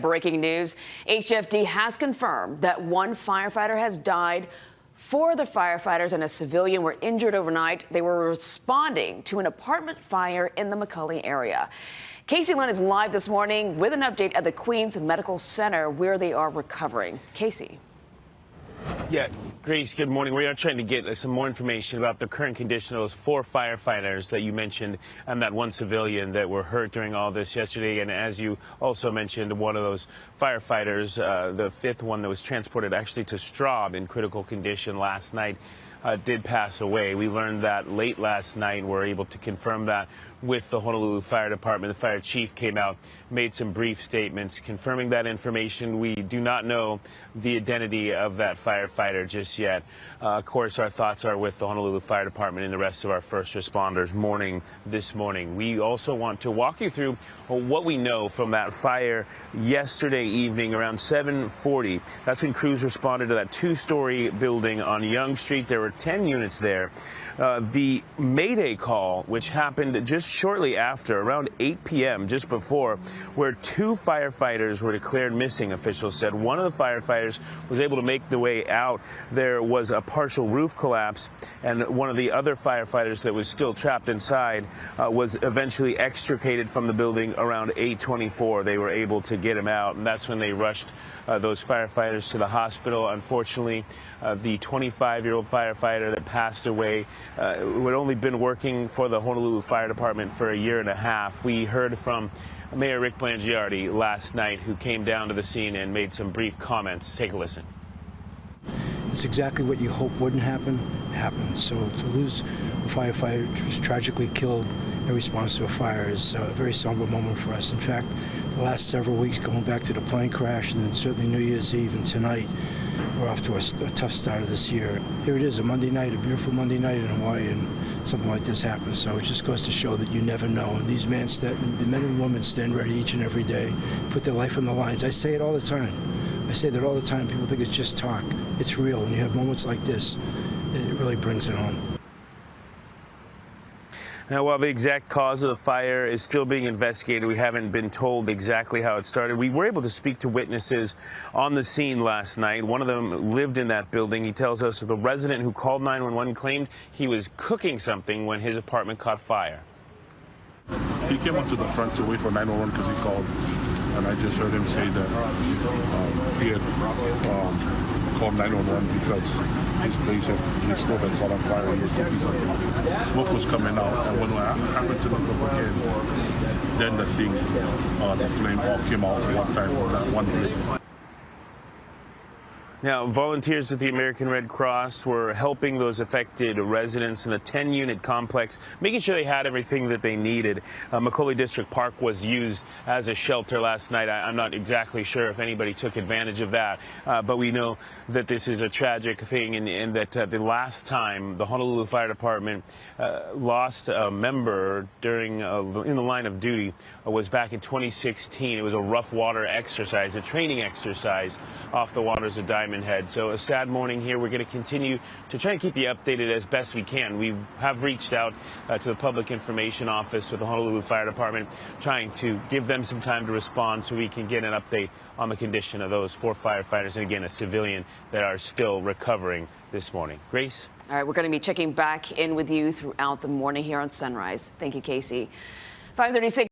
Breaking news, HFD has confirmed that one firefighter has died. 4 other firefighters and a civilian were injured overnight. They were responding to an apartment fire in the McCully area. Casey Lynn is live this morning with an update at the Queens Medical Center where they are recovering. Casey. Yeah, Grace, good morning. We are trying to get some more information about the current condition of those 4 firefighters that you mentioned and that one civilian that were hurt during all this yesterday. And as you also mentioned, one of those firefighters, the 5th one that was transported actually to Straub in critical condition last night, did pass away. We learned that late last night and were able to confirm that with the Honolulu Fire Department. The fire chief came out, made some brief statements confirming that information. We do not know the identity of that firefighter just yet. Of course, our thoughts are with the Honolulu Fire Department and the rest of our first responders this morning. We also want to walk you through what we know from that fire yesterday evening around 7:40. That's when crews responded to that 2-story building on Young Street. There were 10 units there. The Mayday call, which happened just shortly after, around 8 p.m., just before, where 2 firefighters were declared missing, officials said. One of the firefighters was able to make the way out. There was a partial roof collapse, and one of the other firefighters that was still trapped inside was eventually extricated from the building around 8:24. They were able to get him out, and that's when they rushed those firefighters to the hospital. Unfortunately, the 25-year-old firefighter that passed away had only been working for the Honolulu Fire Department for a year and a half. We heard from Mayor Rick Blangiardi last night, who came down to the scene and made some brief comments. Take a listen. It's exactly what you hope wouldn't happen, happened. So to lose a firefighter who's tragically killed in response to a fire is a very somber moment for us. In fact, the last several weeks, going back to the plane crash and then certainly New Year's Eve and tonight, we're off to a tough start of this year. Here it is, a Monday night, a beautiful Monday night in Hawaii, and something like this happens. So it just goes to show that you never know. And these men and women stand ready each and every day, put their life on the lines. I say it all the time. I say that all the time. People think it's just talk. It's real. And you have moments like this, it really brings it home. Now, while the exact cause of the fire is still being investigated, we haven't been told exactly how it started. We were able to speak to witnesses on the scene last night. One of them lived in that building. He tells us the resident who called 911 claimed he was cooking something when his apartment caught fire. He came up to the front to wait for 911 because he called, and I just heard him say that he had called 911 because his place, his stove had caught on fire. He was cooking something. Smoke was coming out, and when I happened to look up again, then the flame all came out at one time from that one place. Now, volunteers at the American Red Cross were helping those affected residents in the 10-unit complex, making sure they had everything that they needed. McCully District Park was used as a shelter last night. I'm not exactly sure if anybody took advantage of that, but we know that this is a tragic thing, and that the last time the Honolulu Fire Department lost a member during in the line of duty was back in 2016. It was a rough water exercise, a training exercise off the waters of Diamond Head. So a sad morning here. We're going to continue to try and keep you updated as best we can. We have reached out to the Public Information Office with the Honolulu Fire Department, trying to give them some time to respond so we can get an update on the condition of those 4 firefighters and, again, a civilian that are still recovering this morning. Grace? All right, we're going to be checking back in with you throughout the morning here on Sunrise. Thank you, Casey. 5:36.